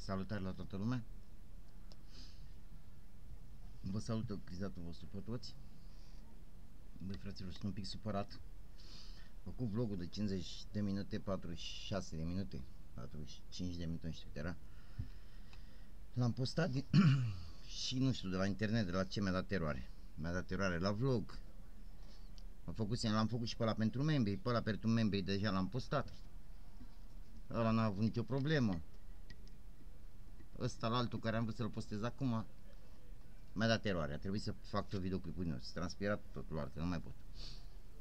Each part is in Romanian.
Salutare la toată lumea. Vă salută crizatul vostru pe toți. Băi fraților, sunt un pic supărat. Am făcut vlogul de 50 de minute, 46 de minute, 45 de minute, nu știu cât era. L-am postat și nu știu, de la internet, de la ce mi-a dat teroare. Mi-a dat teroare la vlog. L-am făcut și pe ăla pentru membri. Pe ăla pentru membri deja l-am postat. Ăla n-a avut nicio problemă. Ăsta, la altul care am vrut să-l postez acum, mi-a dat teroare. A trebuit să fac tot videoclipul nou. S-a transpirat totul altfel, nu mai pot.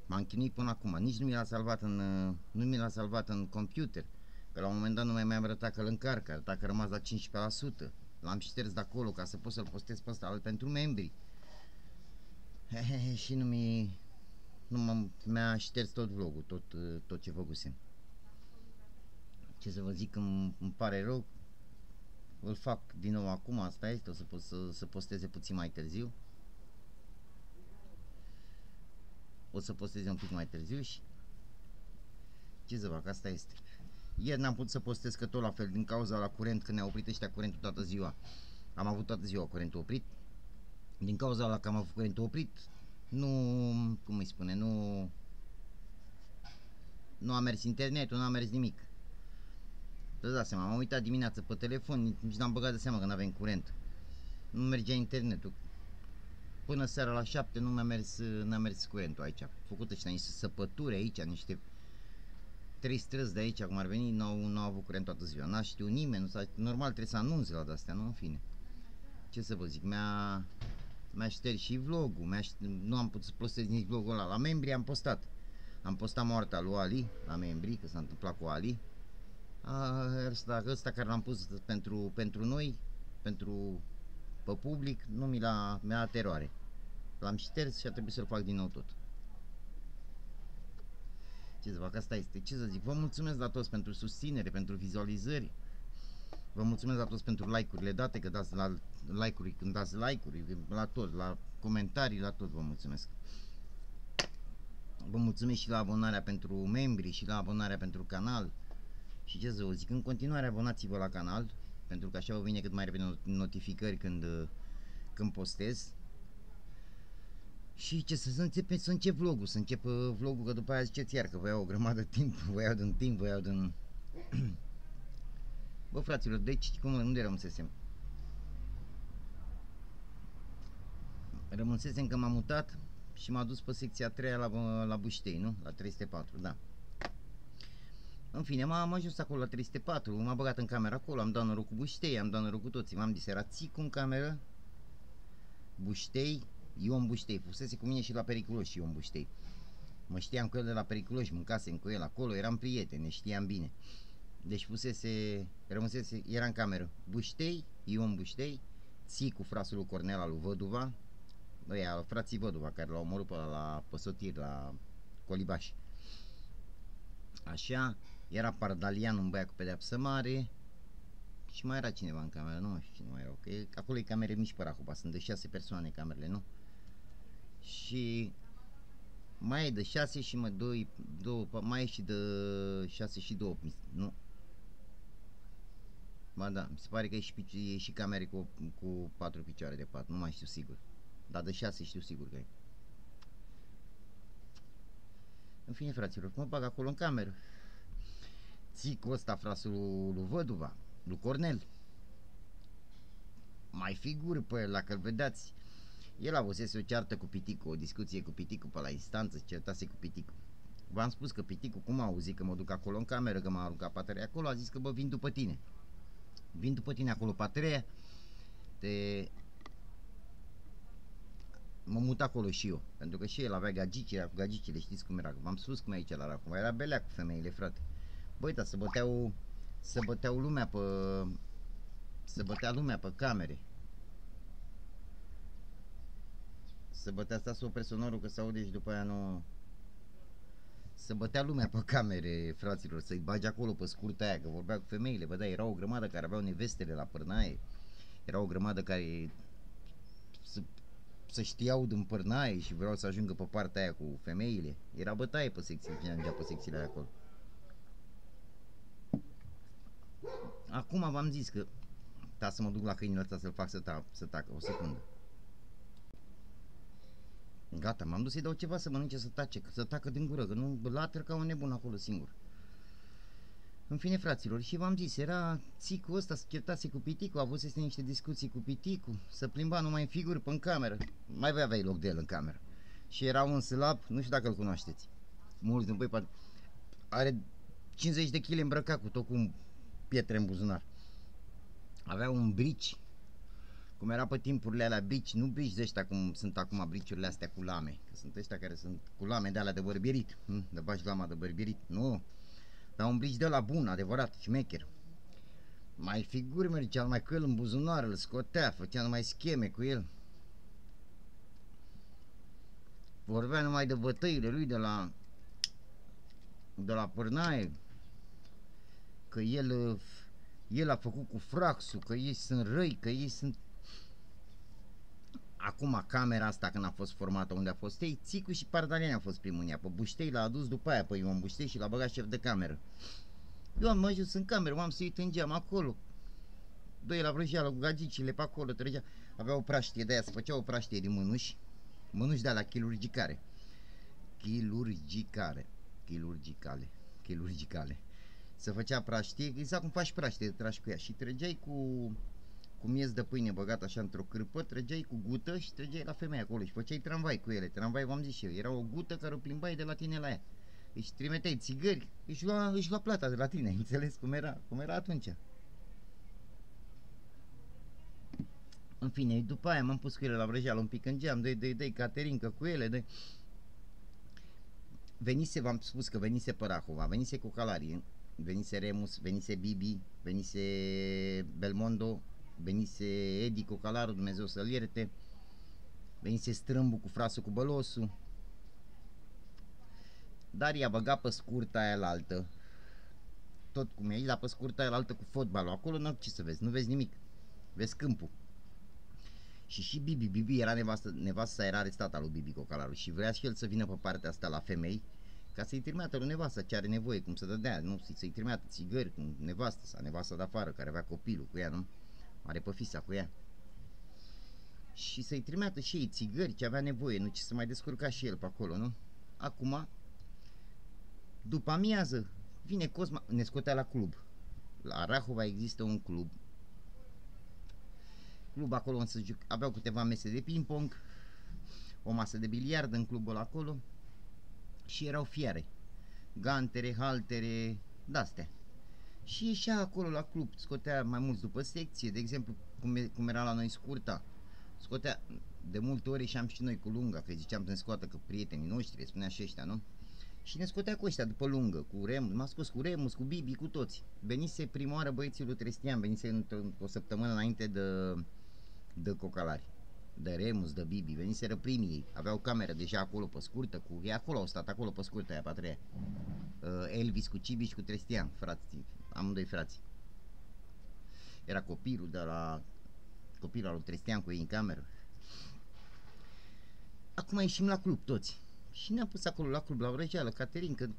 M-am chinuit până acum. Nici nu mi l-a salvat în computer. Că la un moment dat nu mai arăta că îl încarcă. Arăta că a rămas la 15%. L-am șters de acolo ca să pot să-l postez pe ăsta pentru membri. Și mi-a șters tot vlogul, tot ce făcusem. Ce să vă zic, îmi pare rău. Îl fac din nou acum, asta este, o să pot să posteze puțin mai târziu. O să posteze un pic mai târziu și ce să fac, asta este. Ieri n-am putut să postez că tot la fel, din cauza la curent, când ne-au oprit ăștia curentul toată ziua. Am avut toată ziua curentul oprit. Din cauza la că am avut curentul oprit, cum îi spune, nu a mers internetul, nu a mers nimic. Să dați seama, m-am uitat dimineața pe telefon, nici n-am băgat de seama că n-avem curent. Nu mergea internetul. Până seara la 7 nu n-a mers curentul aici. Făcut ăștia niște săpături aici, niște 3 străzi de aici, cum ar veni, n-au avut curent toată ziua. N-a știut nimeni, normal trebuie să anunțe la de-astea, nu? În fine. Ce să vă zic, mi-a șters și vlogul, nu am putut să postez nici vlogul ăla. La membri am postat. Am postat moartea lui Ali, la membri, că s-a întâmplat cu Ali. Ăsta care l-am pus pentru noi, pe public, nu mi-a dat teroare. L-am șters și a trebuit să-l fac din nou tot. Ce să fac, asta este. Ce să zic, vă mulțumesc la toți pentru susținere, pentru vizualizări. Vă mulțumesc la toți pentru like-urile date, că dați like-uri când dați like-uri, la tot, la comentarii, la tot vă mulțumesc. Vă mulțumesc și la abonarea pentru membri și la abonarea pentru canal. Și ce să vă zic, în continuare abonați-vă la canal, pentru că așa vă vine cât mai repede notificări când postez. Și ce să încep vlogul, că după aia ziceți iar că vă iau o grămadă de timp, vă iau din timp, vă iau din... Bă, fraților, deci unde rămâsesem? Rămâsesem că m-am mutat și m-a dus pe secția 3 la Buștei, nu? La 304, da. În fine, am ajuns acolo la 304, m-a băgat în cameră acolo, am dat noroc cu Buștei, am dat noroc cu toții. M-am zis, era Țicu în cameră, Buștei, Ion Buștei, fusese cu mine și la Periculos și Ion Buștei. Mă știam cu el de la Periculos, mâncasem cu el acolo, eram prieteni, ne știam bine. Deci era în cameră Buștei, Ion Buștei, Țicu, frasul lui Cornela lui Văduva, ăia, frații Văduva, care l-au omorât pe sotir, la Colibaș. Așa, era Pardalian, un băiat cu pedeapsă mare. Și mai era cineva în cameră, nu mai știu cine mai erau, că acolo e camere mici pe Rahuba, sunt de 6 persoane camerele, nu? Și mai e de 6 și mai e și de 6 și de 8, nu? Ba da, mi se pare că e și camere cu 4 picioare de pat, nu mai știu sigur. Dar de 6 știu sigur că e. În fine, fraților, mă bag acolo în cameră. Țicu ăsta, frasul lui Văduva, lui Cornel. Mai figuri pe el, dacă îl vedeați. El avusese o ceartă cu Piticu, o discuție cu Piticu pe la instanță, se certase cu Piticu. V-am spus că Piticu, cum a auzit că mă duc acolo în cameră, că m-a aruncat patărea acolo, a zis că bă, vin după tine. Vin după tine acolo patărea, mă mut acolo și eu, pentru că și el avea gagici, era cu gagicile, știți cum era, v-am spus cum e aici la Racum, era belea cu femeile, frate. Băi, dar se băteau lumea pe camere. Se bătea, stați o sonorul că se aude și după aia nu... Se bătea lumea pe camere, fraților, să-i bagi acolo pe scurta aia, că vorbea cu femeile, bă, da, era o grămadă care aveau nevestele la pârnaie, era o grămadă care să știau din pârnaie și vreau să ajungă pe partea aia cu femeile. Era bătaie pe secțiile aia acolo. Acum v-am zis că sta să mă duc la câinele ăsta să-l fac să tacă, o secundă. Gata, m-am dus să-i dau ceva să mănânce, să tace, să tacă din gură, că nu latră ca un nebun acolo singur. În fine, fraților, și v-am zis, era țicul ăsta, se certase cu Piticu, avusese niște discuții cu Piticu, să plimba numai în figuri pe-n cameră, mai aveai loc de el în cameră. Și era un slab, nu știu dacă îl cunoașteți, mulți din voi, are 50 de kg îmbrăcat cu tot cu pietre în buzunar. Avea un brici, cum era pe timpurile alea, brici, nu brici de ăștia cum sunt acum briciurile astea cu lame, că sunt ăștia care sunt cu lame de alea de bărbierit, de bagi lama de bărbierit, nu, dar un brici de la bun, adevărat, șmecher. Mai figuri mergea, mai că el în buzunar, îl scotea, făcea numai scheme cu el. Vorbea numai de bătăile lui de la Pârnaie, că el a făcut cu Fraxul, că ei sunt răi, că ei sunt... Acum camera asta când a fost formată unde a fost ei, Țicu și Pardaleni a fost primul în ea, pe Buștei l-a adus după aia pe Ion Buștei și l-a băgat șef de cameră. Eu am ajuns în cameră, m-am suit în geam acolo, doi la vrăjeală cu gagicile pe acolo, trăgea, avea o praștie de aia, se făcea o praștie din mânuși de alea chirurgicale, se făcea praștie, exact cum faci praștie, tragi cu ea și trăgeai cu miez de pâine băgat așa într-o cârpă, trăgeai cu gută și trăgeai la femeie acolo și făceai tramvai cu ele. Tramvai, v-am zis și eu, era o gută care o plimbai de la tine la ea. Deci trimiteai țigări, își lua plata de la tine, înțeles cum era atunci. În fine, după aia m-am pus cu ele la vrăjeală un pic în geam, dă-i Caterinca cu ele, venise, v-am spus că venise Părahova, venise Cocalarii, venise Remus, venise Bibi, venise Belmondo, venise Edi Cocalaru, Dumnezeu să-l ierte, venise Strâmbu cu Frasul cu Bălosu, dar i-a băgat pe scurta aia la altă, tot cum e, la pe scurta aia la altă cu fotbalul, acolo nu ce să vezi, nu vezi nimic, vezi câmpul. Și Bibi era nevasta era arestată lui Bibi Cocalaru și vrea și el să vină pe partea asta la femei ca să-i trimeată lui nevasta ce are nevoie, cum să dădea, nu, să-i trimeată țigări cu nevasta sau nevasta de afară care avea copilul cu ea, nu? Are pe fisa cu ea. Și să-i trimeată și ei țigări ce avea nevoie, nu, ce să mai descurca și el pe acolo, nu? Acum, după amiază, vine Cosma, ne scotea la club. La Rahova există un club acolo unde aveau câteva mese de ping-pong, o masă de biliard în clubul acolo și erau fiare, gantere, haltere, de-astea. Și ieșea acolo la club, scotea mai mulți după secție, de exemplu, cum era la noi scurta, scotea, de multe ori ieșeam și noi cu lunga, că ziceam să ne scoată că prietenii noștri, spunea și ăștia, nu? Și ne scotea cu ăștia după lungă, cu Remus, m-a scos cu Remus, cu Bibi, cu toți. Venise prima oară băieții lui Trestian, venise o săptămână înainte de Cocalari, de Remus, de Bibi, veniseră primii ei, aveau cameră deja acolo pe scurtă, ei acolo au stat, acolo pe scurtă aia, pe a treia. Elvis cu Cibi și cu Trestian, frații, amândoi frații. Era copilul al lui Trestian cu ei în cameră. Acum ieșim la club toți. Și ne-am pus acolo la club, la vrăjeală, Caterin, că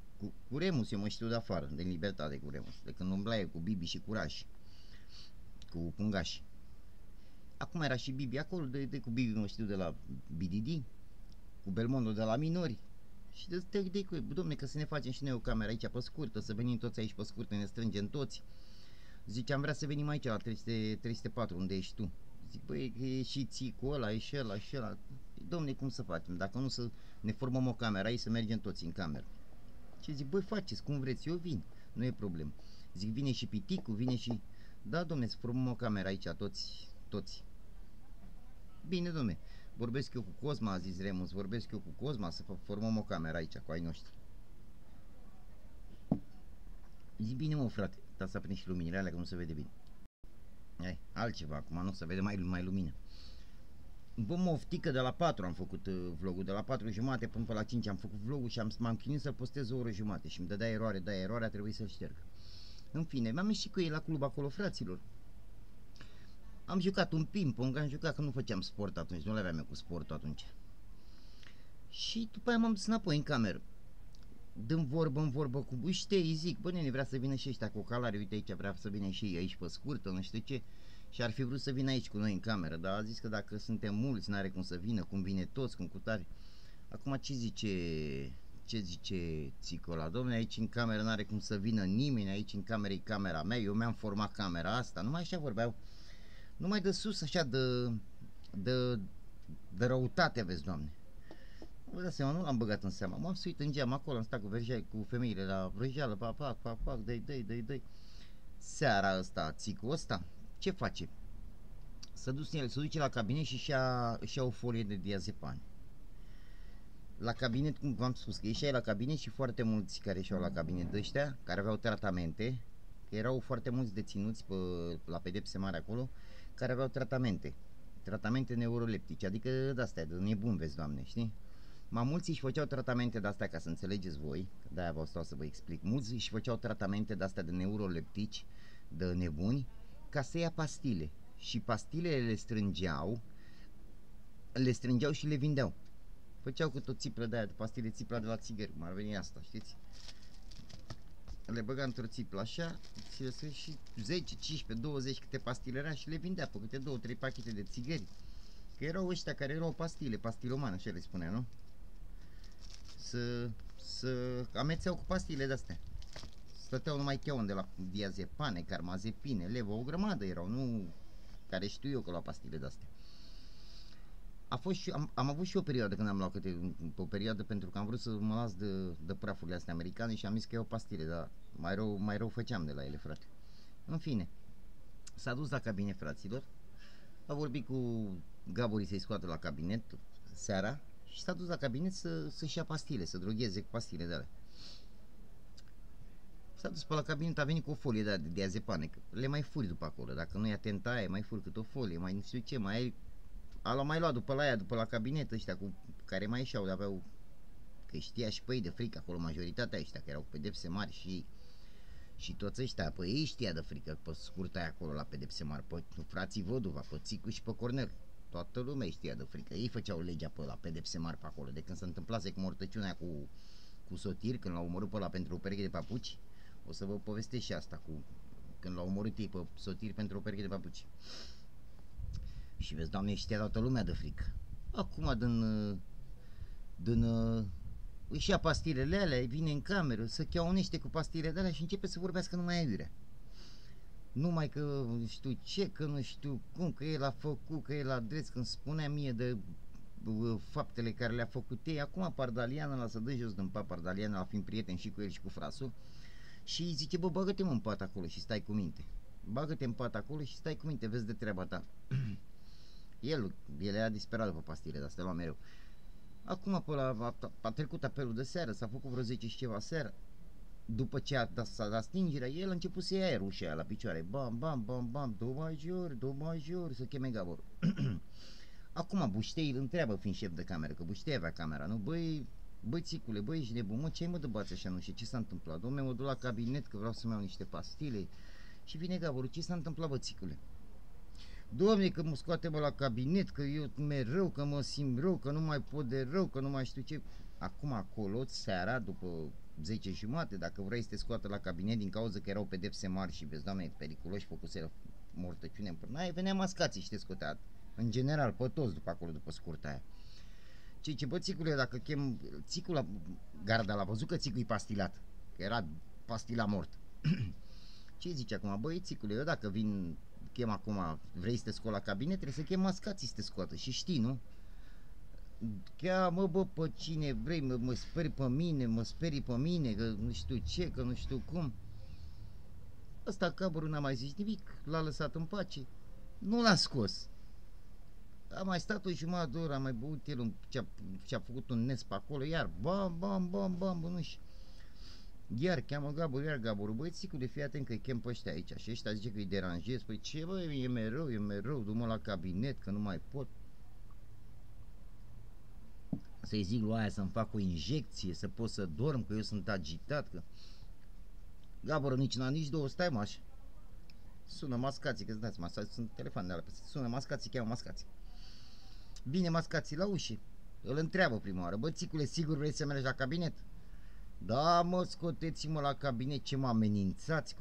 cu Remus eu mă știu de afară, din Libertate cu Remus, de când umblaie cu Bibi și cu Rași, cu Pungași. Acum era și Bibi acolo, cu Bibi mă știu de la BDD, cu Belmondo de la Minori. Și de cu domne, că să ne facem și noi o cameră aici pe scurtă, să venim toți aici pe scurtă, ne strângem toți. Zice, am vrea să venim aici la 304, unde ești tu. Zic, băi, e și țicul ăla, e și ăla, și ăla. Domne, cum să facem? Dacă nu să ne formăm o cameră aici, să mergem toți în cameră. Și zic, băi, faceți cum vreți, eu vin, nu e problemă. Zic, vine și Piticu, vine și... Da, domne, să formăm o cameră aici, toți. Bine, domne, vorbesc eu cu Cosma, a zis Remus, vorbesc eu cu Cosma să formăm o cameră aici, cu ai noștri. Zic, bine, mă, frate, dar să aprind și luminile alea, că nu se vede bine. Hai, altceva, acum nu se vede mai lumină. Bă, mă oftică, de la 4 am făcut vlogul, de la 4 jumate până pe la 5 am făcut vlogul și m-am chinuit să-l postez o oră jumate și îmi dădea eroare, a trebuit să-l șterg. În fine, m-am ieșit cu ei la club acolo, fraților. Am jucat un ping-pong, am jucat că nu făceam sport atunci, nu le aveam eu cu sportul atunci. Și după aia m-am dus înapoi în cameră. Dând vorbă în vorbă cu Buștei, zic, bă, nene, vrea să vină și ăștia Cocalari, uite aici, vrea să vină și ei aici pe scurtă, nu știu ce. Și ar fi vrut să vină aici cu noi în cameră, dar a zis că dacă suntem mulți, n-are cum să vină, cum vine toți, cum cu tare. Acum ce zice țică ăla? Dom'le, aici în cameră n-are cum să vină nimeni, aici în cameră e camera mea, eu mi-am format camera asta, numai așa vorbeau. Numai de sus, așa, de răutate, aveți, Doamne. Vă dați seama, nu l-am băgat în seama. M-am suit în geam acolo, am stat cu femeile la vrăjeală, pac, dăi. Seara asta, țicul ăsta, ce face? Se duce la cabinet și și-a o folie de diazepam. La cabinet, cum v-am spus, că ieșeai la cabinet și foarte mulți care ieșeau la cabinet de ăștia, care aveau tratamente, că erau foarte mulți deținuți la pedepse mari acolo, care aveau tratamente neuroleptice, adică de-astea, de nebun, vezi, Doamne, știi? Mulți își făceau tratamente de-astea, ca să înțelegeți voi, de-aia vă stau să vă explic, mulți își făceau tratamente de-astea de neuroleptici, de nebuni, ca să ia pastile. Și pastilele le strângeau și le vindeau. Făceau cu tot țiplă de aia, de pastile, țipla de la țigări, cum ar veni asta, știți? Le băga într-o țiplă așa și 10, 15, 20 câte pastile era și le vindea pe câte 2-3 pachete de țigări. Că erau ăștia care erau pastilomane, așa le spunea, nu? Să amețeau cu pastile de-astea. Stăteau numai cheon de la diazepane, carmazepine, levo, o grămadă erau, nu care știu eu că luau pastile de-astea. Am avut și o perioadă când am luat o perioadă pentru că am vrut să mă las de prafurile astea americane și am zis că iau pastile, dar mai rău făceam de la ele, frate. În fine, s-a dus la cabinet, fraților, a vorbit cu Gaborii să-i scoată la cabinet seara și s-a dus la cabinet să-și ia pastile, să drogheze cu pastile de alea. S-a dus pe la cabinet, a venit cu o folie de diazepane, că le mai furi după acolo, dacă nu-i atent aia, mai furi cât o folie, mai nu știu ce, mai luat după la cabinet ăștia cu care mai ieșeau, aveau, că știa și pe ei de frică acolo, majoritatea ăștia, că erau cu pedepse mari și toți ăștia, pe ei știa de frică, pe scurta aia acolo la pedepse mari, pe frații Văduva, pe Țicu și pe Cornel, toată lumea știa de frică, ei făceau legea pe la pedepse mari pe acolo, de când se întâmplase cu mortăciunea cu Sotir, când l-au omorât pe ăla pentru o pereche de papuci, o să vă povestesc și asta, când l-au omorât ei pe Sotir pentru o pereche de papuci. Și vezi, Doamne, știa toată lumea de frică. Acum, își ia pastilele alea, vine în cameră, se cheaunește cu pastilele alea și începe să vorbească numai aiurea. Numai că nu știu ce, că nu știu cum, că el a făcut, că el a drept, când spunea mie de faptele care le-a făcut ei. Acum Pardalian ăla să dă jos din pat, Pardalian ăla fiind prieten și cu el și cu frasul, și îi zice, bă, bagă-te în pat acolo și stai cu minte. Bagă-te în pat acolo și stai cu minte, vezi de treaba ta. El era disperat după pastile, dar lua mereu. Acum a trecut apelul de seară, s-a făcut vreo 10 și ceva seară. După ce s-a dat stingerea, el a început să ia aerul ușa la picioare. Bam, bam, bam, bam, do major, să cheme Gabor. Acum Buștei îl întreabă, fiind șef de cameră, că Buștei avea camera, nu? Băi, țicule, băi, ești nebun, mă, ce-ai mă de bați așa, nu știu, ce s-a întâmplat? Dom'le, mă duc la cabinet că vreau să-mi iau niște pastile. Și vine Gaborul, ce s-a întâmplat, bă, țicule? Doamne, că mă scoate la cabinet, că eu mereu, că mă simt rău, că nu mai pot de rău, că nu mai știu ce. Acum acolo, seara, după 10:30, dacă vrei să te scoată la cabinet din cauza că erau pedepse mari și vezi, Doamne, periculoși, făcuse mortăciune în pârnaie, venea mascații și te scotea. În general, pe toți după acolo, după scurta aia. Ce bă, țicule, dacă chem țicul la garda, l-a văzut că țicul e pastilat, că era pastila mort. Ce zice acum? Băi, țicule, eu dacă chem acum, vrei să te scoli la cabinet, trebuie să chem mascații să te scoată și știi, nu? Cheamă, bă, pe cine vrei, mă speri pe mine, mă sperii pe mine, că nu știu ce, că nu știu cum. Ăsta Gaborul n-a mai zis nimic, l-a lăsat în pace, nu l-a scos. A mai stat o jumătate de oră, a mai băut el ce-a făcut un nes pe acolo, iar bam, bam, bam, bam, bănuși. Iar cheamă Gaborul, băi, țicule, fii atent că-i chem pe ăștia aici. Și ăștia zice că îi deranjez, păi ce, bă, e mereu, du-mă la cabinet, că nu mai pot. Să-i zic lui aia să-mi fac o injecție, să pot să dorm, că eu sunt agitat, că... Gaborul nici n-a nici două, stai mă așa. Sună mascații, că dați mascații, sunt telefoane de alea, sună mascații, cheamă mascații. Vine mascații la ușă, îl întreabă prima oară, bă, țicule, sigur vrei să mergi la cabinet? Da, mă, scoteți-mă la cabinet, ce mă amenințați,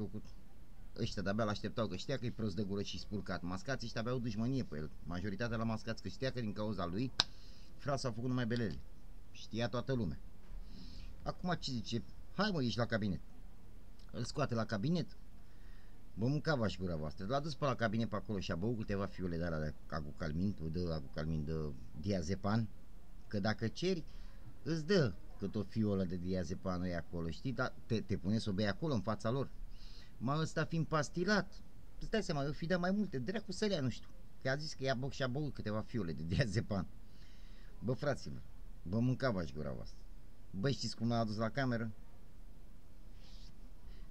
ăștia de-abia l-așteptau, că știa că e prost de gură și spurcat. Mascații ăștia aveau dușmănie pe el. Majoritatea la mascați, că știa că din cauza lui frate s-a făcut numai belele. Știa toată lumea. Acum ce zice? Hai mă, ești la cabinet. Îl scoate la cabinet. Bă, mâncava și gura voastră. L-a dus pe la cabinet pe acolo și a băut câteva fiole de alea de agucalmin, de diazepam. Că dacă ceri, îți dă cât o fiolă de diazepam e acolo, știi? Dar te pune să o bei acolo, în fața lor. Mă, ăsta fiind pastilat, îți dai seama, eu fi de mai multe, dracu să le ia, nu știu. Că a zis că și-a băut câteva fiole de diazepam. Bă, fraților, bă, mâncava și gura voastră. Bă, știți cum l-a adus la cameră?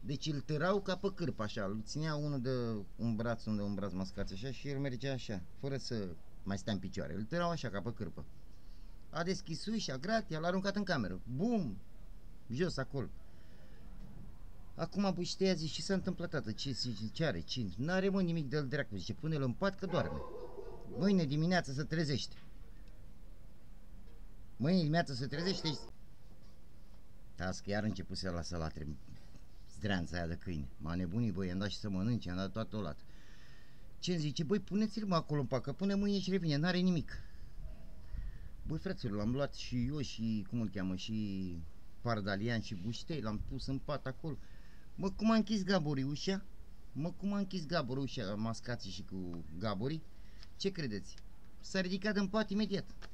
Deci îl tărau ca pe cârpă așa, îl ținea unul de un braț mascat așa și el mergea așa, fără să mai stea în picioare. Îl tărau așa ca pe cârpă. A deschis ușa, gratia, l-a aruncat în cameră. Bum! Jos acolo. Acum Buștea zice, ce s-a întâmplat, tată? Ce are? Ce? N-are mă nimic de-l dracu, zice, pune-l în pat că doarme. Mâine dimineață se trezește. Mâine dimineață se trezește. Azi că iar începuse la să latre zdreanța aia de câine. M-a nebunit, băi, i-am dat și să mănânce, i-am dat toată o lată. Ce-mi zice? Băi, puneți-l mă acolo în pat, că pune mâine și revine, n-are nimic. Băi, fraților, l-am luat și eu și, cum îl cheamă, și Pardalian și Buștei, l-am pus în pat acolo. Mă, cum a închis Gaborii ușa? Mascații și cu Gaborii? Ce credeți? S-a ridicat în pat imediat.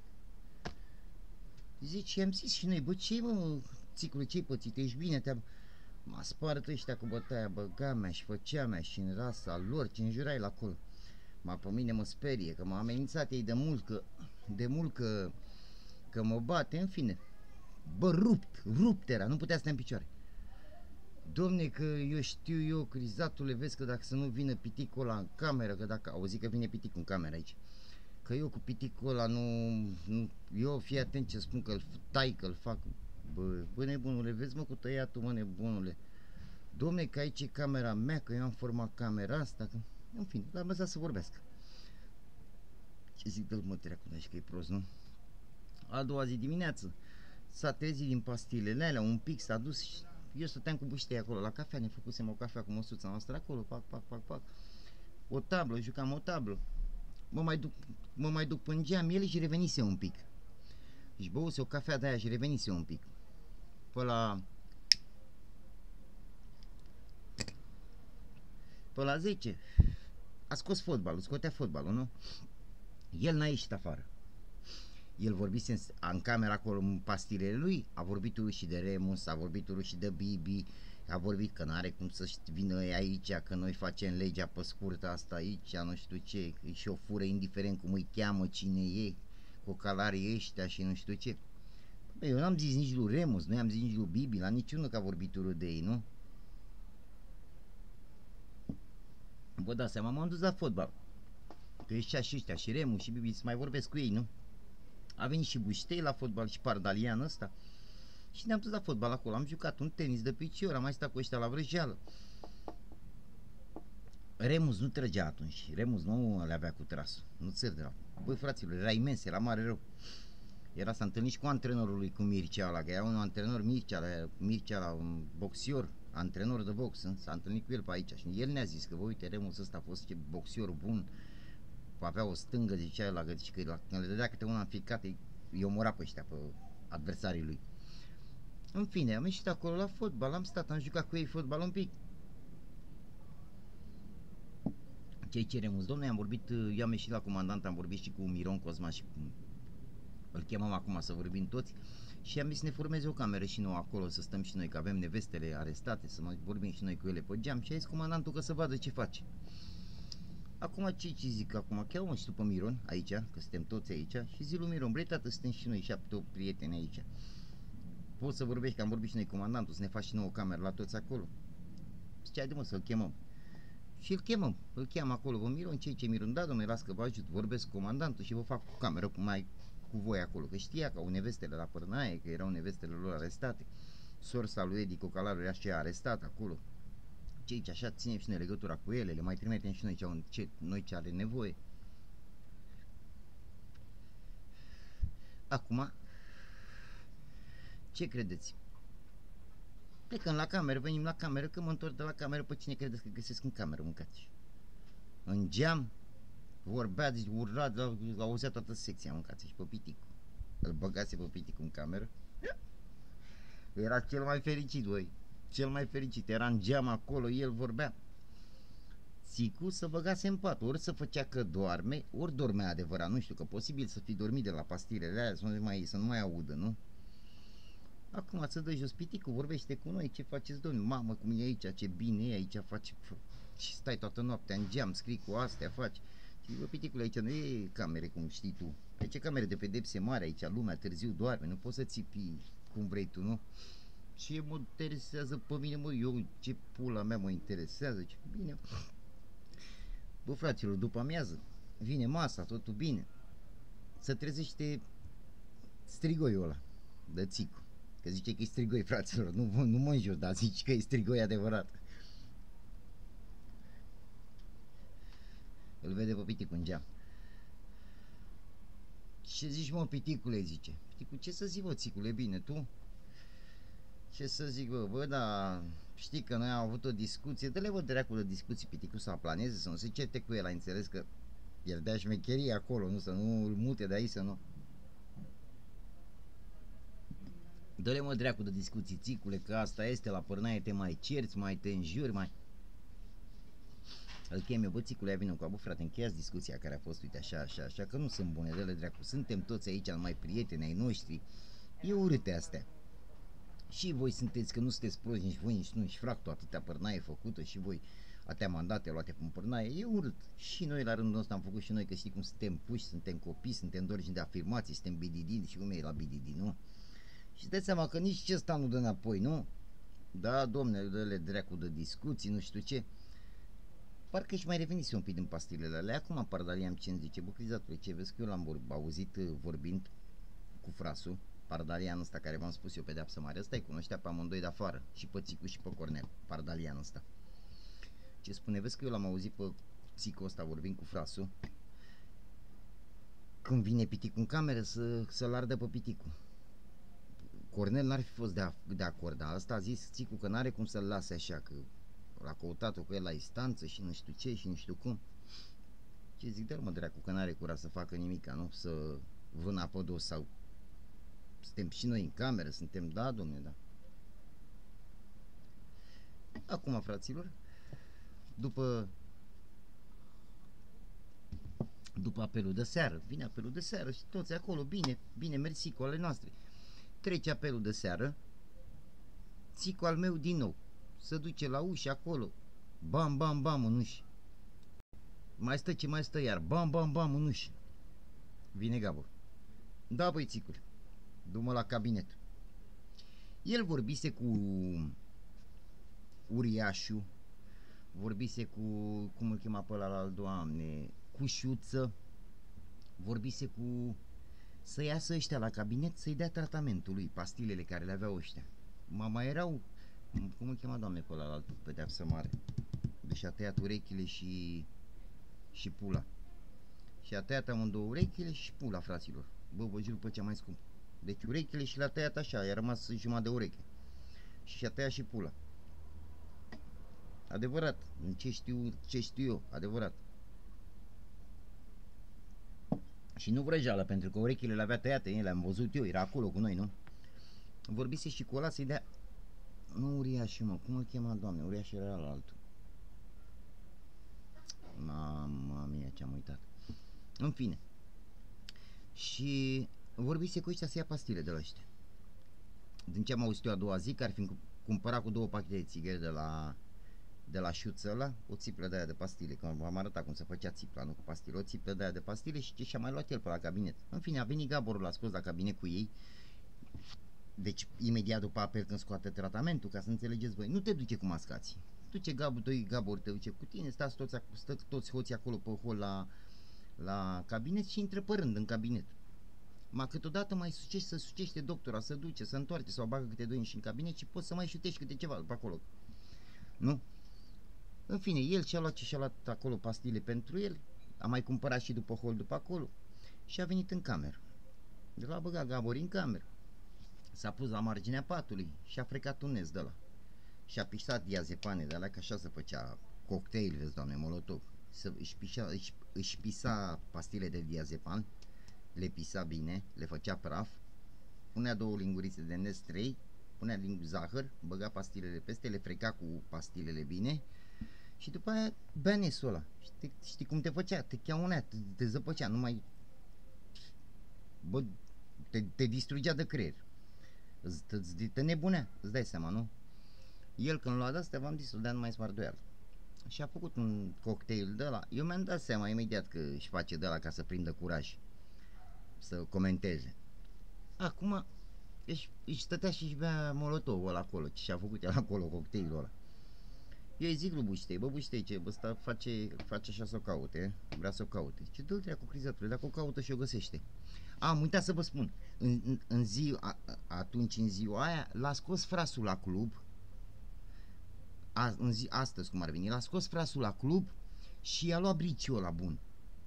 Zice, i-am zis și noi, bă, ce mă, țiclu, ce-ai pățit, ești bine, m-a spart ăștia cu bătaia, băga mea și făcea mea și în rasa lor, ce înjurai la acolo. Pe mine mă sperie, că m-a amenințat ei de mult că mă bate, în fine. Bă, rupt era, nu putea să stea în picioare. Domne, că eu știu Crizatule, vezi că dacă să nu vină piticul ăla în cameră, că dacă auzi că vine piticul în cameră aici, că eu cu piticul ăla eu fii atent ce spun, că îl tai, că îl fac. Bă, nebunule, vezi mă cu tăiatul, mă, nebunule. Domne, că aici e camera mea, că eu am format camera asta, că... În fine, l-am lăsat să vorbească. Ce zic de-l mă treacu, că e prost, nu? A doua zi dimineață s-a trezit din pastilele alea, un pic s-a dus și eu stăteam cu Buștei acolo la cafea, ne făcusem o cafea cu măsuța noastră acolo, pac. O tablă, jucam o tablă. Mă mai duc până geam el și revenise un pic. Deci băuse o cafea de aia și revenise un pic. Pe la 10 a scos fotbalul, scotea fotbalul, nu? El n-a ieșit afară. El vorbise în camera acolo, în pastilele lui, a vorbit și de Remus, a vorbit și de Bibi, a vorbit că n-are cum să vină aici, că noi facem legea pe scurtă asta aici, nu știu ce, și o fură indiferent cum îi cheamă, cine e, cocalarii ăștia și nu știu ce. Bă, eu n-am zis nici lui Remus, nu i-am zis nici lui Bibi, la niciunul că a vorbit de ei, nu? Bă, da seama, m-am dus la fotbal. Că ăștia și ăștia, și Remus și Bibi, să mai vorbesc cu ei, nu? A venit și Buștei la fotbal și Pardalian ăsta. Și ne-am dus la fotbal acolo, am jucat un tenis de picior, am mai stat cu ăștia la vrăjeală. Remus nu trăgea atunci, Remus nu le avea cu trasul, nu țăr de la. Băi, fraților, era imens, era mare rău. S-a întâlnit și cu antrenorul lui, cu Mircea ăla, că era un antrenor Mircea la un boxior, antrenor de box, s-a întâlnit cu el pe aici și el ne-a zis că, bă, uite, Remus ăsta a fost boxior bun, avea o stângă, zicea el, că când le dădea câte una în fiecare, îi omora pe ăștia, pe adversarii lui. În fine, am ieșit acolo la fotbal, am stat, am jucat cu ei fotbal un pic. Ce-i cerem, domnule, am vorbit, eu am ieșit la comandant, am vorbit și cu Miron Cosma și îl chemăm acum să vorbim toți și am zis să ne formeze o cameră și noi acolo, să stăm și noi, că avem nevestele arestate, să mai vorbim și noi cu ele pe geam și a zis comandantul că să vadă ce face. Acum ce zic acum? Cheamă și tu pe Miron aici, că suntem toți aici și zi lui Miron, bre tată, suntem și noi 7-8 prieteni aici. Poți să vorbești, că am vorbit și noi comandantul, să ne faci și nouă o cameră la toți acolo. Zice, haide mă să-l chemăm. Și îl cheamă acolo pe Miron, ce Miron, da domnule, las că vă ajut, vorbesc cu comandantul și vă fac o cameră cu voi acolo, că știa că au nevestele la Părnaie, că erau nevestele lor arestate. Sorsa lui Edi Cocalaru era și arestat acolo. Ce așa, ținem și noi legătura cu ele, le mai trimitem și noi ce are nevoie. Acum, ce credeți? Plecăm la cameră, venim la cameră, că mă întorc de la cameră, pe cine credeți că găsesc în cameră, mâncați? În geam, vorbea, deci urla, auzea toată secția, mâncați, și pe piticul. Îl băgase pe piticul în cameră. Era cel mai fericit, voi. Cel mai fericit. Era în geam acolo, el vorbea. Țicu să băgase în pat, ori să făcea că doarme, ori dormea adevărat, nu știu, că posibil să fi dormit de la pastilele alea, să nu mai audă, nu? Acum să dă jos piticul, vorbește cu noi, ce faceți, domnule, mamă, cum e aici, ce bine e aici, faci, și stai toată noaptea în geam, scrii cu astea, faci. Și bă, piticule, aici nu e camere, cum știi tu, aici e camere de pedepse mare, aici lumea târziu doarme, nu poți să țipi cum vrei tu, nu? Ce mă interesează pe mine, mă, eu, ce pula mea mă interesează, ce bine. Bă, fraților, după amiază, vine masa, totul bine, se trezește strigoiul ăla de Țicu. Că zice că e strigoi, fraților, nu mă înjur, dar zici că e strigoi adevărat. Îl vede pe piticul în geam. Ce zici, mă, piticule, zice. Piticul, ce să zic, bă, Țicule, bine, tu? Ce să zic, bă, dar știi că noi am avut o discuție, dă-le, bă, dracu de discuții, piticul să planeze, să nu se certe cu el, ai înțeles că el dea șmecherie acolo, nu, să nu îl mute de aici, să nu... Dă-le, mă, dracu de discuții, Țicule, că asta este, la părnaie te mai cerți, mai te înjuri, mai... Îl chem eu, bă, Țicule, vină cu bă, frate, încheiați discuția care a fost, uite, așa, că nu sunt bune, dă-le, dracu, suntem toți aici, numai prieteni ai noștri, e urâte astea. Și voi sunteți, că nu sunteți proști, nici voi, nici nu, și fractul atâtea părnaie făcută și voi atâtea mandate luate pe părnaie, e urât. Și noi la rândul ăsta am făcut și noi, că știi cum suntem puși, suntem copii, suntem dorgi de afirmații, suntem bididi, și cum e la bididi, nu? Și dai seama că nici ce ăsta nu dă înapoi, nu? Da, domne, dă-le dracu de discuții, nu știu ce. Parcă și mai revenise un pic din pastilele alea. Acum Pardalian ce îmi zice, bă, Crizatule, ce vezi că eu l-am auzit vorbind cu frasul, Pardalian ăsta care v-am spus eu, pedeapsă mare, ăsta îi cunoștea pe amândoi de afară, și pe Țicu și pe Cornel, Pardalian ăsta. Ce spune, vezi că eu l-am auzit pe Țicu ăsta vorbind cu frasul, când vine piticul în cameră să-l ardă pe piticul. Cornel n-ar fi fost de acord, dar ăsta a zis Țicu că n-are cum să-l lase așa, că l-a căutat-o cu el la instanță și nu știu ce și nu știu cum. Ce zic, dă-l, mă, dracu, că n-are curaj să facă nimica, nu? Să vână apă dos sau... Suntem și noi în cameră, suntem, da, domne, da. Acum, fraților, după apelul de seară, vine apelul de seară și toți acolo, bine, mersi cu ale noastre. Trece apelul de seară, Țicu al meu din nou, se duce la ușă acolo, bam, bam, bam în ușă. Mai stă ce mai stă iar, bam, bam, bam în ușă. Vine Gabor. Da, băi, Țicule, du-mă la cabinet. El vorbise cu uriașul, vorbise cu, cum îl chema pe ăla al doamne, cu Șuță, vorbise cu... să iasă ăștia la cabinet să-i dea tratamentul lui, pastilele care le aveau ăștia. Mai erau, cum îl chema, doamne, pe ăla altul, pedeapsă mare. Deci a tăiat urechile și pula. Și a tăiat amândouă urechile și pula, fraților. Bă, vă jur pe cea mai scump. Deci urechile și le-a tăiat așa, i-a rămas jumătate de ureche. Și a tăiat și pula. Adevărat, în ce știu eu, adevărat. Și nu vrăjeală, pentru că urechile le avea tăiate, le-am văzut eu, era acolo cu noi, nu? Vorbise și cu ăla să-i dea... Nu uriașul, mă, cum îl chema, doamne? Uriașul era la altul. Mama mia, ce-am uitat. În fine. Și vorbise cu ăștia să ia pastile de la ăștia. Din ce am auzit eu a doua zi, că ar fi cumpărat cu 2 pachete de țigări de la Șuță ăla, o țiplă de aia de pastile, că v-am arătat cum se făcea țipla, nu cu pastile, o țiplă de aia de pastile și și-a mai luat el pe la cabinet. În fine, a venit Gaborul, l-a scos la cabinet cu ei, deci imediat după apel când scoate tratamentul, ca să înțelegeți voi, nu te duce cu mascații. Duce Gabor, te duce cu tine, stați toți hoții acolo pe hol la cabinet și intră pe rând în cabinet. Ma câteodată mai sucește doctora, să duce, să întoarce sau bagă câte 2 și în cabinet și poți să mai șutești câte ceva pe acolo. Nu? În fine, el și-a luat acolo pastile pentru el, a mai cumpărat și după hol după acolo și a venit în cameră. De la băgat Gabor în cameră. S-a pus la marginea patului și a frecat un nez de la. și a pisat diazepane de alea, că așa se făcea cocktail, vezi, doamne, molotov. Își pisa pastile de diazepan, le pisa bine, le făcea praf, punea 2 lingurițe de Nest 3, punea zahăr, băga pastilele peste, le freca cu pastilele bine și după aia bea nesul ăla. Știi cum te făcea? Te cheaunea, te zăpăcea, numai... Bă, te distrugea de creier. Te nebunea, îți dai seama, nu? El când lua de-astea, v-am zis, îl dea numai smardoială. Și a făcut un cocktail de ăla. Eu mi-am dat seama imediat că își face de ăla ca să prindă curaj să comenteze. Acum își stătea și își bea molotovul ăla acolo, ce și-a făcut el acolo cocktailul ăla. Eu îi zic lui Buștei, bă Buștei, ce, ăsta face așa să o caute, vrea să o caute. Ce dă-l treacu crizatule, dacă o caută și o găsește. Am uitat să vă spun, atunci în ziua aia l-a scos frasul la club, astăzi cum ar veni, l-a scos frasul la club și i-a luat briciul ăla bun.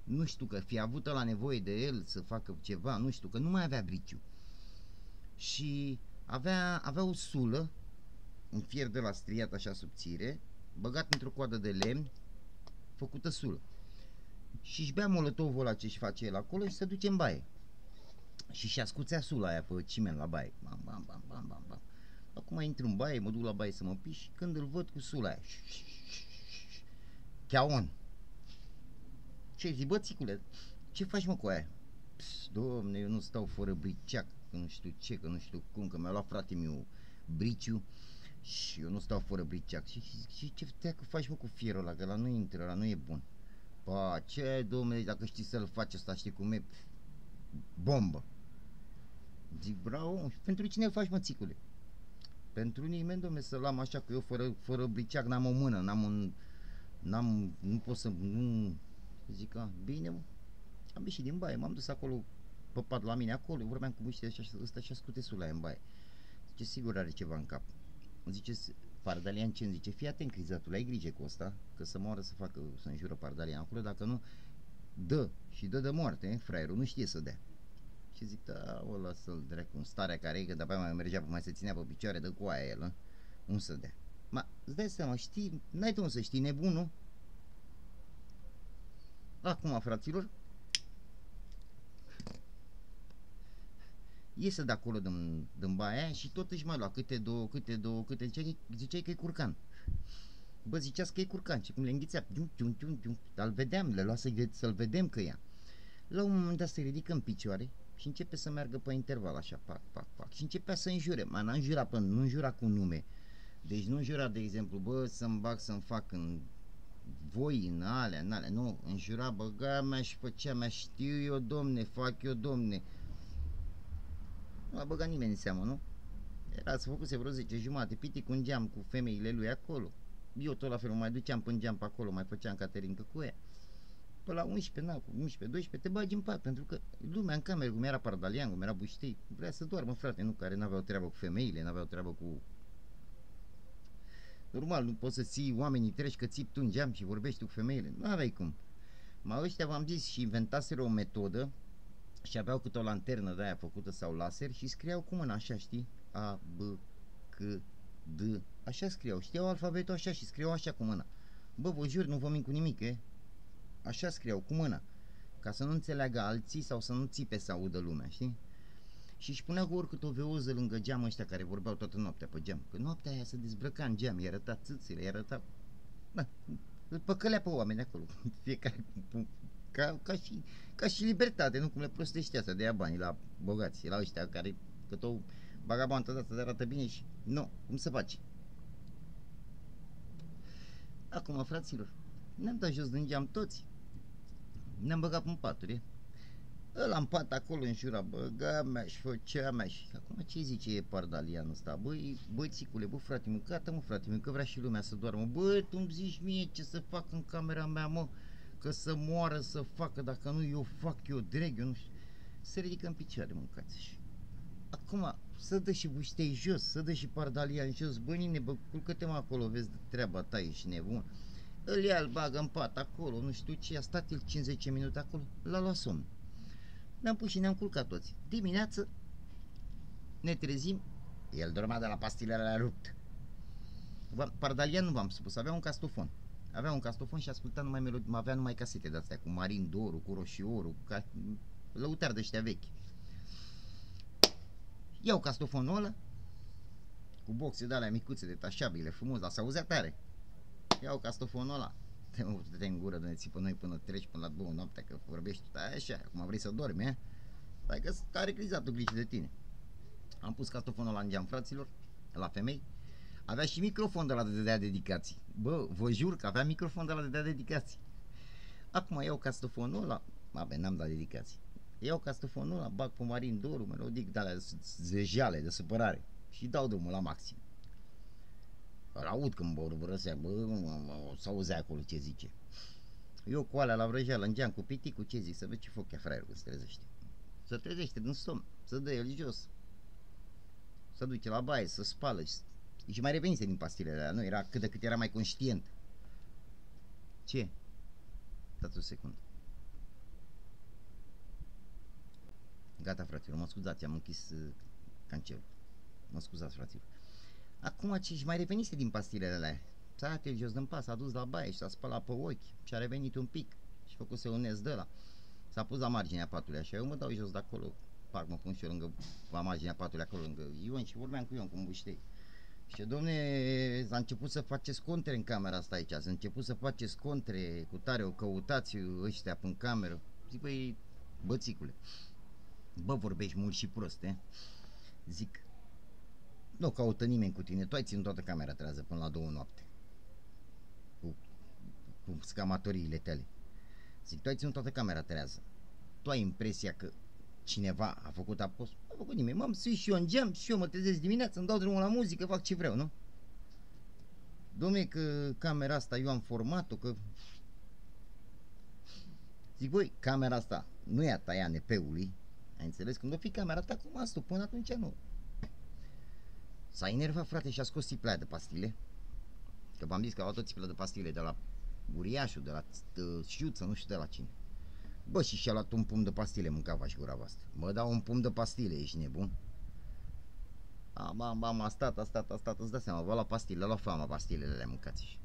Nu știu, că fi avut la nevoie de el să facă ceva, nu știu, că nu mai avea briciu. Și avea o sulă, un fier de la striat așa subțire, băgat într-o coadă de lemn, făcută sulă. Și își bea molotovul ăla ce-și face el acolo și se duce în baie. Și ascuțea sula aia pe ciment la baie. Bam, bam, bam, bam, bam, bam. Acum intru în baie, mă duc la baie să mă piși și când îl văd cu sula aia. Cheaon. Ce zic, bă, țicule, ce faci mă cu aia? Pss, domne, eu nu stau fără briceac, că nu știu ce, că nu știu cum, că mi-a luat frate-miu briciu și eu nu stau fără briceac. Și ce teacă faci mă cu fierul ăla, că ăla nu intră, ăla nu e bun. Pa, ce, domne, dacă știi să-l faci ăsta, știi cum e? Bombă. Zic, bravo, și pentru cine îl faci, mă, țicule? Pentru nimeni, domne, să-l am așa, că eu fără briceac n-am o mână, nu pot să, nu, zic, bine, mă. Am ieșit din baie, m-am dus acolo, pe pat la mine acolo, vorbeam cu Buștea ăsta și ascute sula în baie. Zice, sigur are ceva în cap. Zice, Pardalian ce îmi zice, fii atent, crizatul, ai grijă cu ăsta, că să moară să înjură Pardalian acolo, dacă nu, dă de moarte, fraierul nu știe să dea. Și zic, da, o lasă-l dracu în starea care e, că de-abia mai mergea, mai se ținea pe picioare, dă cu aia el, nu să dea. Ma, îți dai seama, știi, n-ai tu să știi, nebun, nu? Acum, fraților, iese de acolo din baia aia și tot își mai lua câte două, ziceai că e curcan. Bă, ziceați că e curcan și cum le înghițea, dar îl vedeam, le lua să-l vedem că ia. La un moment dat se ridică în picioare și începe să meargă pe interval așa, pac, pac, pac, și începea să înjure, ma n-a înjurat nu înjura cu nume. Deci nu înjura, de exemplu, bă, să-mi bag, să-mi fac în voi, în alea, nu, înjura, băga mea și făcea mea, știu eu, domne, fac eu, domne. Nu a băgat nimeni în seamă, nu? Era să făcuse vreo 10 jumate, piti cu un geam cu femeile lui acolo. Eu tot la fel, mai duceam până geam pe acolo, mai făceam caterincă cu ea. Până la 11, 12, te bagi în pat, pentru că lumea în cameră, cum era Pardalian, cum era Buștei, vrea să doarmă, frate, nu, care n-aveau treabă cu femeile, n-aveau treabă cu... Normal, nu poți să ții oamenii treci că ții tu în geam și vorbești tu cu femeile, nu aveai cum. Ma ăștia, v-am zis, și inventaseră o metodă și aveau câte o lanternă de aia făcută sau laser și scriau cu mâna așa, știi? A, B, C, D, așa scriau, știau alfabetul așa și scriau așa cu mâna. Bă, vă jur, nu vă mint cu nimic, e? Așa scriau, cu mâna, ca să nu înțeleagă alții sau să nu țipe să audă lumea, știi? Și își punea cu oricât o veoză lângă geam ăștia care vorbeau toată noaptea pe geam, că noaptea aia se dezbrăca în geam, i arăta țâțile, i arăta... Da, îl păcălea pe oameni acolo, fiecare, ca și libertate, nu cum le prostește asta de ia banii la bogați, la ăștia care, că tot vagabontă de asta arată bine și... Nu, cum se face? Acum, fraților, ne-am dat jos din geam toți, ne-am băgat în paturi, ăla în pat acolo în jura, băga mea și făcea mea și acum ce zice Pardalianul ăsta? Băi, țicule, bă, frate meu, gata mă, frate meu, că vrea și lumea să doarmă. Bă, tu îmi zici mie ce să fac în camera mea, mă, că să moară, să facă, dacă nu eu fac, eu dreg, eu nu știu. Se ridică în picioare, mâncați și acum să dă și Buștei jos, să dă și Pardalian jos, bă, nine, bă, culcă-te mă acolo, vezi treaba ta, ești nebun. Îl ia, îl bagă în pat acolo, nu știu ce, a stat el 50 minute acolo, l-a luat somn. Ne-am pus și ne-am culcat toți. Dimineață ne trezim, el dormea de la pastilele la rupt. Pardalian nu v-am spus, avea un castofon. Avea un castofon și asculta numai melodii, avea numai casete de-astea, cu Marin Doru, cu Roșioru, lăutari de ăștia vechi. Iau castofonul ăla, cu boxe de alea micuțe, detașabile, frumos, dar s-auzea tare. Iau castofonul ăla, te în gură, de țipă noi până treci, până la 2 noaptea, că vorbești, stai așa, acum vrei să dormi, eh? Stai că are crizatul grijă de tine. Am pus castofonul ăla în geam, fraților, la femei. Avea și microfon de la de dea dedicații. Bă, vă jur că avea microfon de la de dea dedicații. Acum iau castofonul ăla, bă, n-am dat dedicații. Iau castofonul ăla, bag pe Marin Doru, melodic de alea zejale, de supărare. Și dau drumul la maxim. Îl aud când vorbărăsea, bă, s-auzea acolo ce zice. Eu cu alea la vrăjeală în geam cu piticul, ce zic, să vezi ce foc fraierul că se trezește. Se trezește din somn, să dă el jos. Să duce la baie, să spală și mai revenise din pastilele alea, nu? Era cât de cât era mai conștient. Ce? Dați o secundă. Gata, fraților, mă scuzați, am închis cancelul. Mă scuzați, fraților. Acum ce și mai revenise din pastilele alea. S-a dat el jos din pas, s-a dus la baie și s-a spălat pe ochi și a revenit un pic și făcuse un nez de ăla. S-a pus la marginea patului așa, eu mă dau jos de acolo, pac, mă pun și eu lângă, la marginea patului acolo lângă Ion și vorbeam cu Ion, cu Buștei. Și domne, s-a început să faceți contre în camera asta aici, s-a început să faceți contre cu tare, o căutați ăștia în cameră. Zic, băi, bățicule, bă, vorbești mult și prost, eh? Zic, nu caută nimeni cu tine, tu ai ținut toată camera trează până la 2 noapte. Cu scamatoriile tale. Zic, tu ai ținut toată camera trează. Tu ai impresia că cineva a făcut apost? Nu a făcut nimeni. M-am suit și eu în geam și eu mă trezesc dimineața, îmi dau drumul la muzică, fac ce vreau, nu? Dom'le, că camera asta eu am format-o, că... Zic, băi, camera asta nu e a ta, e a NP-ului. Ai înțeles? Când o fi camera ta, cum asta, până atunci nu. S-a enervat, frate, și a scos țiplea de pastile. Că v-am zis că a luat o țiplă de pastile de la Uriașul, de la Șiuță, nu știu de la cine. Bă, și-a luat un pumn de pastile, mâncava și gura voastră. Mă dau un pumn de pastile, ești nebun? A stat, îți dai seama, v-a luat pastile, a luat fama pastilele, le mâncați și.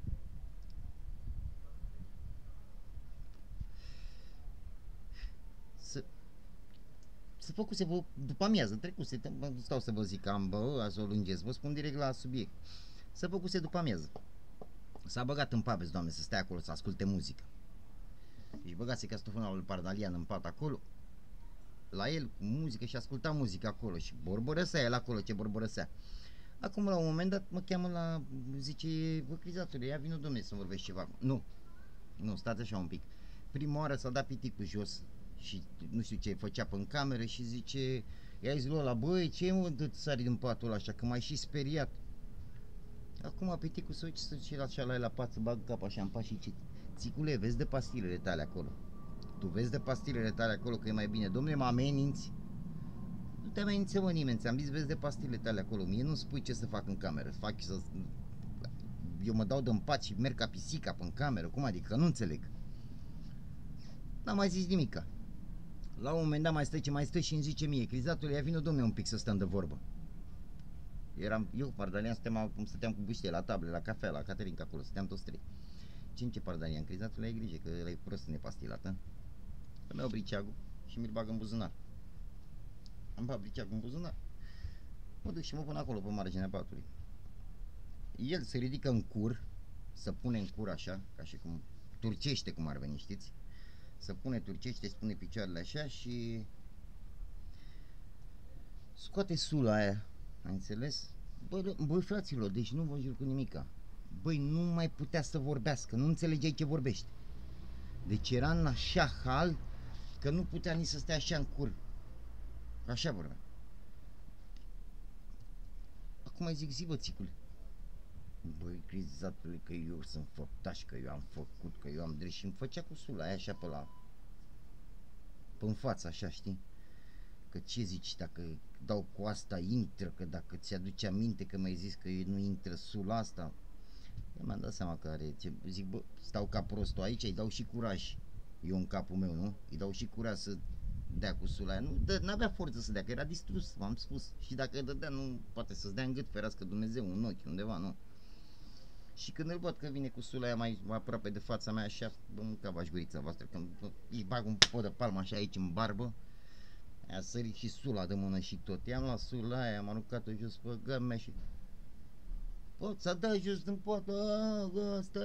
Să făcuse vă, după amiază, trecuse, stau să vă zic că am, bă, azi o lungesc, vă spun direct la subiect. Să făcuse după amiază. S-a băgat în pub, doamne, să stea acolo, să asculte muzică. Deci băgase castofonul lui Pardalian în pat acolo, la el, cu muzică și asculta muzică acolo și borbărăsea el acolo, ce borbărăsea. Acum, la un moment dat, mă cheamă la, zice, bă, Crizatule, ia vină, domne, să vorbești ceva. Nu, stați așa un pic. Prima oară s-a dat piticul jos și nu știu ce făcea pe în cameră și zice, i-a zis lui ăla, băi, ce mă dă sari din patul ăla așa, că m-ai și speriat. Acum piticul se uite să duce la cealaltă la pat, să bagă cap așa în pas și ce, țicule, vezi de pastilele tale acolo. Tu vezi de pastilele tale acolo că e mai bine. Dom'le, mă ameninți? Nu te amenință, mă, nimeni. Ți-am zis, vezi de pastilele tale acolo. Mie nu spui ce să fac în cameră. Fac să... Eu mă dau de-n pat și merg ca pisica pe-n cameră. Cum adică? Nu înțeleg. N-am mai zis nimica. La un moment dat mai stă și îmi zice mie, Crizatul, ia vină, dom'le, un pic să stăm de vorbă. Eram eu, Pardalian, stăteam cu Buștie la table, la cafea, la Caterinca acolo, stăteam toți trei. Ce Pardalian, Crizatul, ai grijă că ăla e prost nepastilat, hă? Îmi iau briceagul și mi-l bag în buzunar. Am bag briceagul în buzunar. Mă duc și mă pun acolo pe marginea patului. El se ridică în cur, să pune în cur așa, ca și cum turcește, cum ar veni, știți? Să pune turcește, spune picioarele așa și scoate sula aia, ai înțeles? Băi, fraților, deci nu vă jur cu nimica. Băi, nu mai putea să vorbească, nu înțelegeai ce vorbește. Deci era în așa hal că nu putea nici să stea așa în cur. Așa vorbea. Acum mai zic, zi, bă, țicule. Băi, Crizatule, că eu sunt făptaș, că eu am făcut, că eu am drept. Și îmi făcea cu sula aia așa pe-n față, așa, știi? Că ce zici, dacă dau cu asta intră, că dacă ți-aduce aminte că mi-ai zis că nu intră sula asta. Eu mi-am dat seama că are, zic, bă, stau ca prostul aici, îi dau și curaj. Eu în capul meu, nu? Îi dau și curaj să dea cu sula aia. N-avea forță să dea, că era distrus, v-am spus. Și dacă dădea, nu poate să-ți dea în gât, ferească Dumnezeu, în ochi, undeva, nu? Și când îl văd că vine cu sula aia mai aproape de fața mea, așa, bă, mâncava-și gurița voastră, când îi bag un pot de palmă așa aici în barbă, a sărit și sula de mână și tot. I-am luat sula aia, am aruncat-o jos pe gămea și... Pot să dai jos din poată, ăsta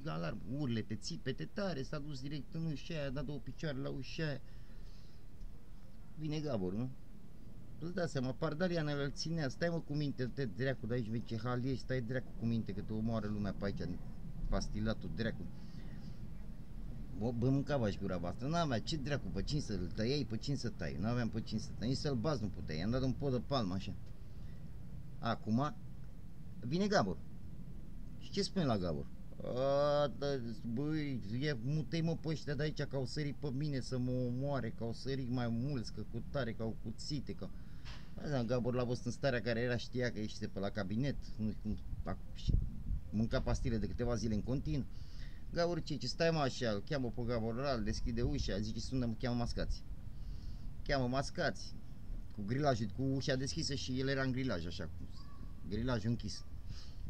e alarmă, urlete, țipete tare, s-a dus direct în ușa aia, a dat 2 picioare la ușa aia. Vine Gabor, nu? Îți dai seama, Pardalianele îl ținea, stai mă cu minte, te dracu de aici, vei ce hal ești, stai dracu cu minte că te omoară lumea pe aici, pastilatul, dracu. Bă, mâncava-și gura voastră, n-avea ce dracu, pe cine să-l tăiai, pe cine să tai, n-aveam pe cine să tai, nici să-l bați nu puteai, i-am dat un pot de palmă așa. Acum, vine Gabor. Și ce spune la Gabor? Băi, mutei mă pe ăștia de aici, că au sărit pe mine să mă omoare, că au sărit mai mulți, că cu tare, că au cuțite, că... Gabor l-a văzut în starea care era, știa că ieșise pe la cabinet, nu știu cum, mânca pastile de câteva zile în continuu. Gabor ce stai mă așa, îl cheamă pe Gabor Oral, deschide ușa, zice sună, mă cheamă mascați. Cheamă mascați, cu grilajul, cu ușa deschisă și el era în grilaj așa, cu grilajul închis.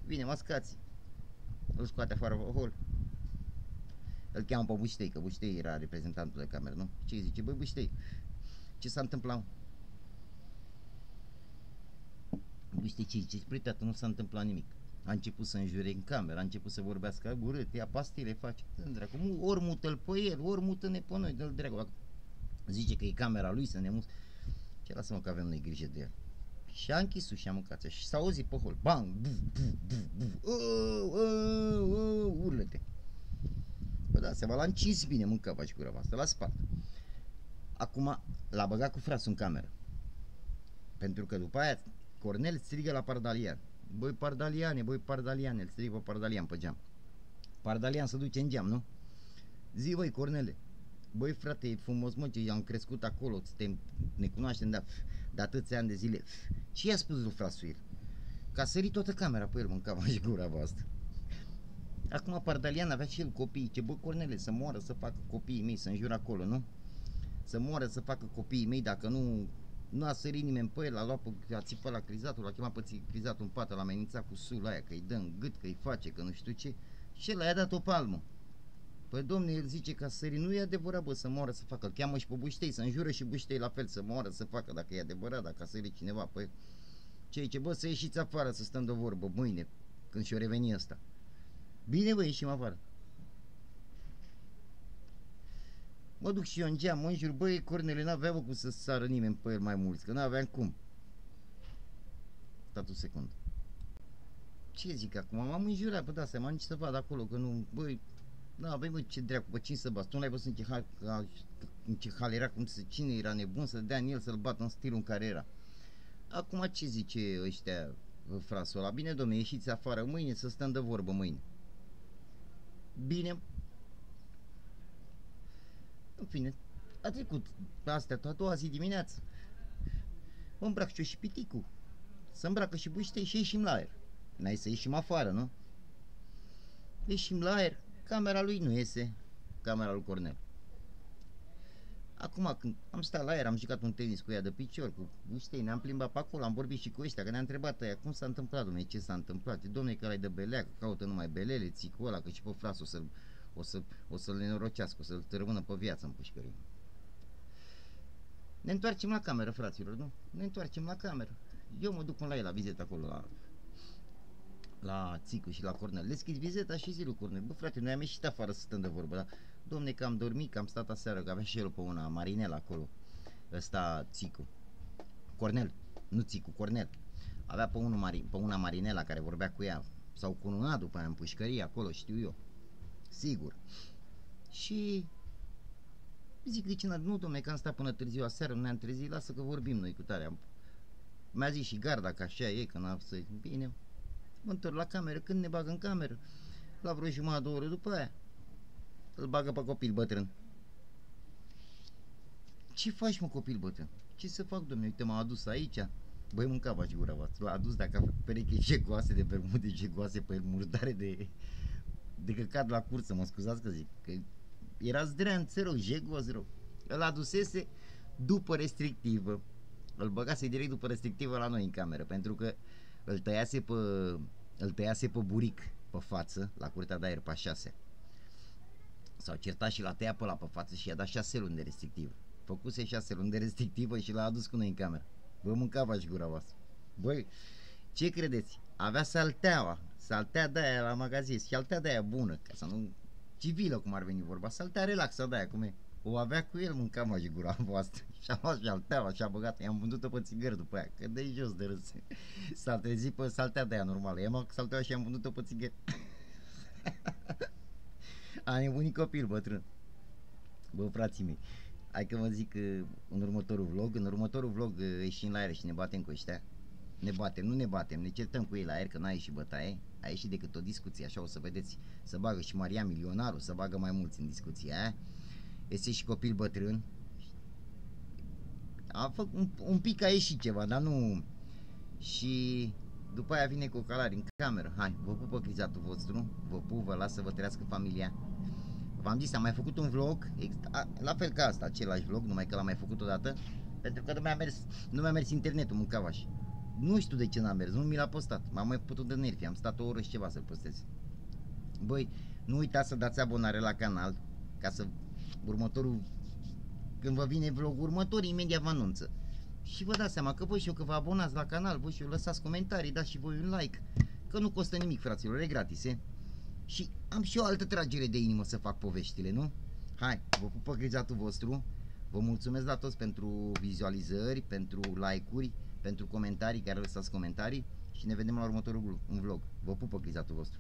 Vine mascați, îl scoate afară pe hol. Îl cheamă pe Buștei, că Buștei era reprezentantul de cameră, nu? Ce îi zice? Băi Buștei, ce s-a întâmplat? Buștei ce zice? Spre tată, nu s-a întâmplat nimic. A început să înjure în cameră, a început să vorbească urât, ia pastile, face, dracu, ori mută-l pe el, ori mută-ne pe noi, dă-l dracu. Zice că e camera lui să ne mus. Ce lasă-mă că avem noi grijă de el. Și a închis ușa, a mâncat și s-a auzit pe hol, bang, buf, buf, buf, buf, urlete. Bă, da, seama, l-a încins bine, mâncava și gura voastră, la spate. Acum l-a băgat cu frasul în cameră. Pentru că după aia Cornel strigă la Pardalian. Băi Pardaliane, îl strigă pe Pardalian pe geam. Pardalian se duce în geam, nu? Zi, băi, Cornele. Băi, frate, e frumos, mă, ce am crescut acolo, ne cunoaștem de atâția ani de zile. Ce i-a spus lui Frasuil? Că a sărit toată camera pe el, mâncava și gura voastră. Acum Pardalian avea și el copii. Ce bă, Cornele, să moară să facă copiii mei, să înjură acolo, nu? Să moară să facă copiii mei, dacă nu a sărit nimeni pe el, a țipat la crizatul, l-a chemat pe crizatul în pată, l-a amenințat cu sula aia, că îi dă în gât, că îi face, că nu știu ce. Și el i-a dat o palmă. Păi domne, el zice că a sărit, nu e adevărat, bă, să moară să facă, îl cheamă și pe Buștei, să înjură și Buștei la fel, să moară să facă, dacă e adevărat, dacă a sărit cineva, păi ce zice, bă, să ieșiți afară, să stăm de vorbă mâine, când și-o reveni ăsta. Bine, bă, ieșim afară. Mă duc și eu în geam, mă înjur, băi, Cornele, n-avea cum să sară nimeni pe el mai mulți, că n-aveam cum. Stați o secundă. Ce zic acum? M-am înjurat, bă, da, seama, nici să vad acolo, că nu, băi, da, băi, băi, ce dracu, pe cine să bați? Tu n-ai văzut în ce hal era, cine era nebun să dea în el să-l bată în stilul în care era. Acum ce zice ăștia, frasul ăla? Bine, domne, ieșiți afară mâine să stăm de vorbă mâine. Bine. În fine, a trecut astea a doua zi dimineață. Mă îmbrac și eu și piticul. Să îmbracă și Buștei și ieșim la aer. N-ai să ieșim afară, nu? Ieșim la aer. Camera lui nu iese. Camera lui Cornel. Acum când am stat la aer, am jucat un tenis cu ea de picior, cu Buștei, ne-am plimbat pe acolo, am vorbit și cu ăștia, că ne-a întrebat aia, cum s-a întâmplat, dom'le, ce s-a întâmplat? Dom'le, că ăla-i de belea, că caută numai belele, țicul ăla, că și pe frasul o să-l nenorocească, o să-l tărmână pe viață în pușcărie. Ne întoarcem la cameră, fraților, nu? Ne întoarcem la cameră. Eu mă duc până la el, la vizită acolo, la Țicu și la Cornel. Deschid vizeta și zi lui Cornel, bă, frate, noi am ieșit afară să stăm de vorbă, da? Dom'le, că am dormit, că am stat aseară, că avea și el pe una Marinela acolo, ăsta Țicu. Cornel, nu Țicu, Cornel. Avea pe una Marinela care vorbea cu ea, s-au cununat după aia în pușcărie acolo, știu eu. Sigur. Și zic, de ce nu, dom'le, că am stat până târziu aseară, nu ne-am trezit, lasă că vorbim noi cu tare. Mi-a zis și garda că așa e, că n-am să... Bine, mă întorc la cameră, când ne bagă în cameră? La vreo jumătate de oră după aia îl bagă pe copil bătrân. Ce faci, mă, copil bătrân? Ce să fac, dom'le? Uite, m-a adus aici. Băi, mâncava și gura voastră. L-a adus dacă avea pereche jegoase de bermude, jegoase pe el, murdare de căcat la cursă, mă scuzați că zic. Că era zdrean, rău, jegos rău. Îl adusese după restrictivă. Îl băgase direct după restrictivă la noi în cameră, pentru că îl tăiase pe buric. pe față, la curtea de aer pe 6. S-au certat și l-a tăiat pe ăla pe față și i-a dat 6 luni de restrictiv. Făcuse 6 luni de restrictivă și l-a adus cu noi în cameră. Bă, mâncava și gura voastră. Băi, ce credeți? Avea saltea de aia la magazin, saltea de aia bună, ca să nu... civilă, cum ar veni vorba, saltea relaxă de aia, cum e. O avea cu el, mâncava și gura voastră. Și-a luat salteaua și-a băgat, i-am vândut-o pe țigări după aia, că de jos de râs. S-a trezit pe saltea de aia normală, i-am luat salteaua și i-am vândut-o pe țigări. A nebunit copil bătrân. Bă, frații mei, hai că vă zic în următorul vlog ieșim la aer și ne batem cu ăștia. Nu ne batem, ne certăm cu ei la aer, că n-a ieșit bătaie. A ieșit decât o discuție, așa o să vedeți. Să bagă și Maria Milionarul, să bagă mai mulți în discuția aia. Este și copil bătrân. A făcut un pic, a ieșit ceva, dar nu. Și după aia vine Cocalari în cameră. Hai, vă pupă crizatul vostru, vă pup, vă las să vă trăiască familia. V-am zis, am mai făcut un vlog, la fel ca asta, același vlog, numai că l-am mai făcut odată, pentru că nu mi-a mers internetul, mâncavaș. Nu știu de ce n-a mers, nu mi l-a postat, m-am mai putut de nervi, am stat o oră și ceva să-l postez. Băi, nu uitați să dați abonare la canal, ca să când vă vine vlogul următor, imediat vă anunță. Și vă dați seama că voi și eu, că vă abonați la canal, voi și eu lăsați comentarii, dați și voi un like, că nu costă nimic, fraților, e gratis, e? Și am și o altă tragere de inimă să fac poveștile, nu? Hai, vă pupă grizatul vostru, vă mulțumesc la toți pentru vizualizări, pentru like-uri, pentru comentarii, care lăsați comentarii și ne vedem la următorul vlog. Vă pupă grizatul vostru.